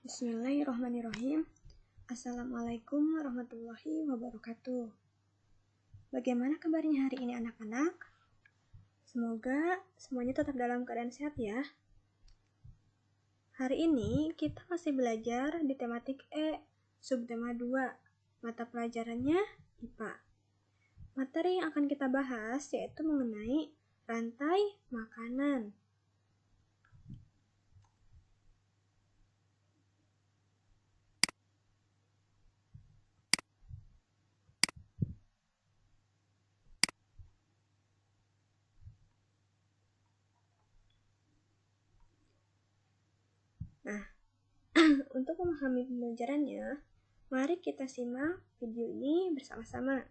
Bismillahirrahmanirrahim. Assalamualaikum warahmatullahi wabarakatuh. Bagaimana kabarnya hari ini anak-anak? Semoga semuanya tetap dalam keadaan sehat ya. Hari ini kita masih belajar di tematik E, subtema 2, mata pelajarannya IPA. Materi yang akan kita bahas yaitu mengenai rantai makanan. Nah, untuk memahami pembelajarannya, mari kita simak video ini bersama-sama.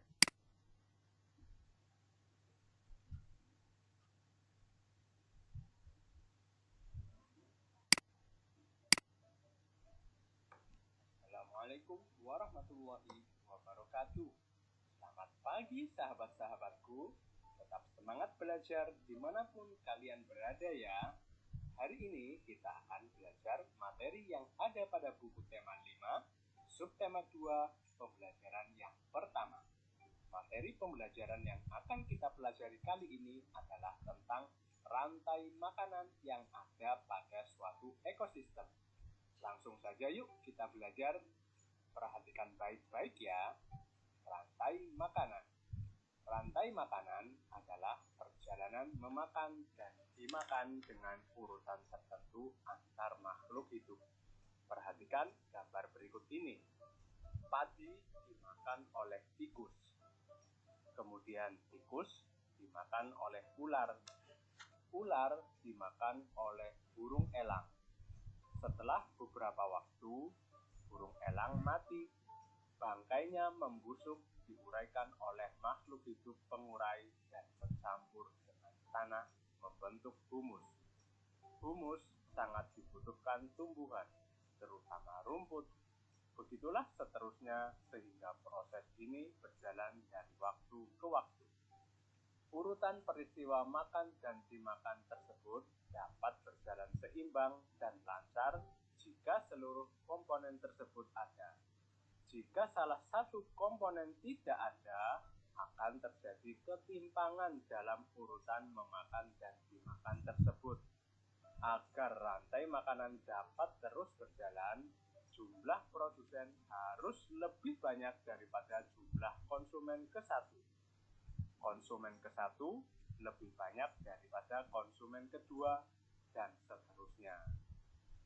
Assalamualaikum warahmatullahi wabarakatuh. Selamat pagi sahabat-sahabatku. Tetap semangat belajar dimanapun kalian berada ya. Hari ini kita akan belajar materi yang ada pada buku tema 5, subtema 2, pembelajaran yang pertama. Materi pembelajaran yang akan kita pelajari kali ini adalah tentang rantai makanan yang ada pada suatu ekosistem. Langsung saja yuk kita belajar. Perhatikan baik-baik ya. Rantai makanan. Rantai makanan adalah perjalanan memakan dan dimakan dengan urutan tertentu antar makhluk hidup. Perhatikan gambar berikut ini. Padi dimakan oleh tikus. Kemudian tikus dimakan oleh ular. Ular dimakan oleh burung elang. Setelah beberapa waktu, burung elang mati. Bangkainya membusuk, diuraikan oleh makhluk hidup pengurai dan bercampur dengan tanah membentuk humus. Humus sangat dibutuhkan tumbuhan, terutama rumput. Begitulah seterusnya sehingga proses ini berjalan dari waktu ke waktu. Urutan peristiwa makan dan dimakan tersebut dapat berjalan seimbang dan lancar jika seluruh komponen tersebut ada. Jika salah satu komponen tidak ada, akan terjadi ketimpangan dalam urutan memakan dan dimakan tersebut. Agar rantai makanan dapat terus berjalan, jumlah produsen harus lebih banyak daripada jumlah konsumen ke satu. Konsumen ke satu lebih banyak daripada konsumen kedua, dan seterusnya.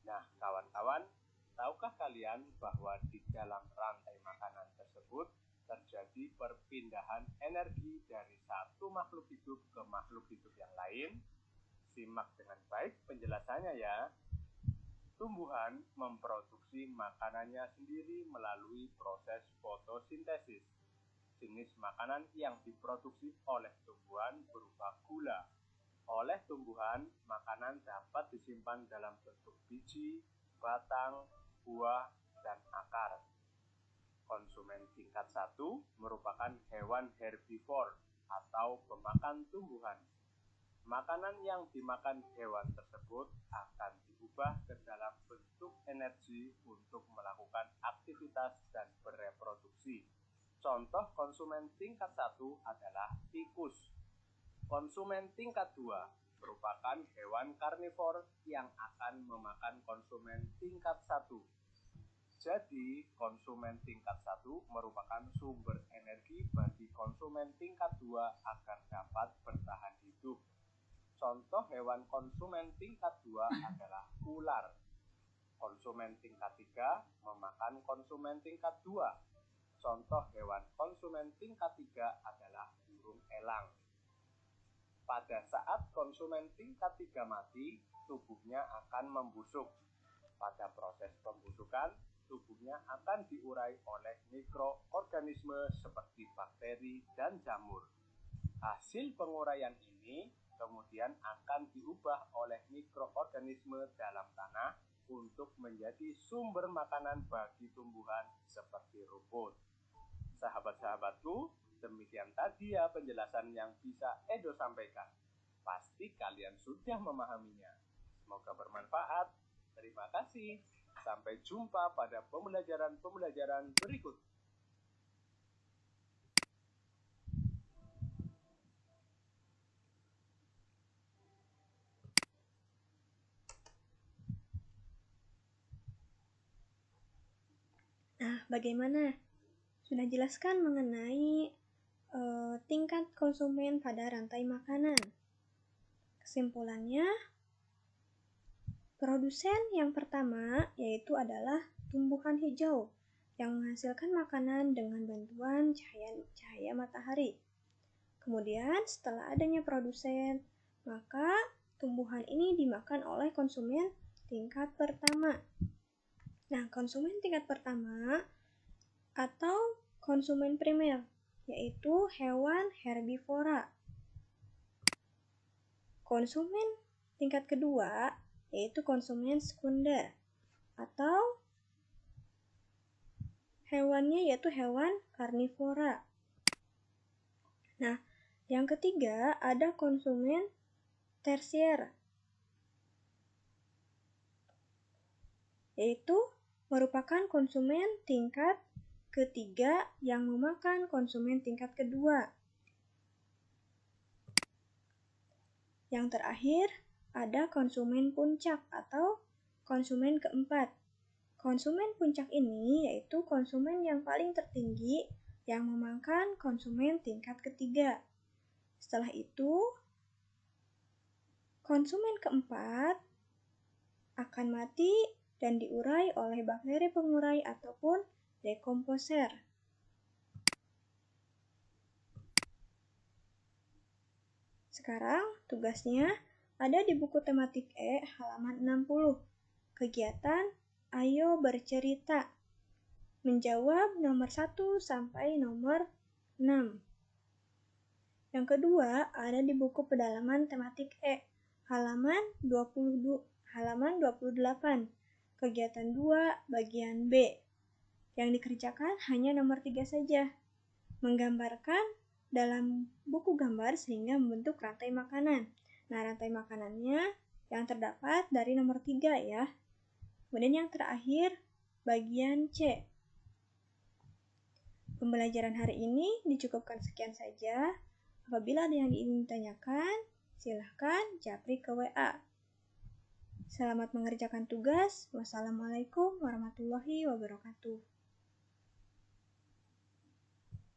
Nah, kawan-kawan, tahukah kalian bahwa di dalam rantai makanan tersebut terjadi perpindahan energi dari satu makhluk hidup ke makhluk hidup yang lain? Simak dengan baik penjelasannya ya. Tumbuhan memproduksi makanannya sendiri melalui proses fotosintesis. Jenis makanan yang diproduksi oleh tumbuhan berupa gula. Oleh tumbuhan, makanan dapat disimpan dalam bentuk biji, batang, buah, dan akar. Konsumen tingkat 1 merupakan hewan herbivor atau pemakan tumbuhan. Makanan yang dimakan hewan tersebut akan diubah ke dalam bentuk energi untuk melakukan aktivitas dan bereproduksi. Contoh konsumen tingkat 1 adalah tikus. Konsumen tingkat 2 merupakan hewan karnivor yang akan memakan konsumen tingkat 1. Jadi, konsumen tingkat 1 merupakan sumber energi bagi konsumen tingkat 2 agar dapat bertahan hidup. Contoh hewan konsumen tingkat 2 adalah ular. Konsumen tingkat 3 memakan konsumen tingkat 2. Contoh hewan konsumen tingkat 3 adalah burung elang. Pada saat konsumen tingkat 3 mati, tubuhnya akan membusuk. Pada proses pembusukan, tubuhnya akan diurai oleh mikroorganisme seperti bakteri dan jamur. Hasil penguraian ini kemudian akan diubah oleh mikroorganisme dalam tanah untuk menjadi sumber makanan bagi tumbuhan seperti rumput. Sahabat-sahabatku, demikian tadi ya penjelasan yang bisa Edo sampaikan. Pasti kalian sudah memahaminya. Semoga bermanfaat. Terima kasih. Sampai jumpa pada pembelajaran-pembelajaran berikut. Nah, bagaimana? Sudah jelaskan mengenai tingkat konsumen pada rantai makanan. Kesimpulannya, produsen yang pertama yaitu adalah tumbuhan hijau yang menghasilkan makanan dengan bantuan cahaya matahari. Kemudian setelah adanya produsen, maka tumbuhan ini dimakan oleh konsumen tingkat pertama. Nah, konsumen tingkat pertama atau konsumen primer yaitu hewan herbivora. Konsumen tingkat kedua yaitu konsumen sekunder atau hewannya yaitu hewan karnivora. Nah, yang ketiga ada konsumen tersier yaitu merupakan konsumen tingkat ketiga yang memakan konsumen tingkat kedua. Yang terakhir, ada konsumen puncak atau konsumen keempat. Konsumen puncak ini yaitu konsumen yang paling tertinggi yang memakan konsumen tingkat ketiga. Setelah itu, konsumen keempat akan mati dan diurai oleh bakteri pengurai ataupun dekomposer. Sekarang tugasnya ada di buku tematik E halaman 60. Kegiatan Ayo Bercerita. Menjawab nomor 1 sampai nomor 6. Yang kedua ada di buku pedalaman tematik E halaman 28. Kegiatan 2 bagian B. Yang dikerjakan hanya nomor 3 saja. Menggambarkan dalam buku gambar sehingga membentuk rantai makanan. Nah, rantai makanannya yang terdapat dari nomor 3 ya. Kemudian yang terakhir, bagian C. Pembelajaran hari ini dicukupkan sekian saja. Apabila ada yang ingin ditanyakan, silahkan japri ke WA. Selamat mengerjakan tugas. Wassalamualaikum warahmatullahi wabarakatuh.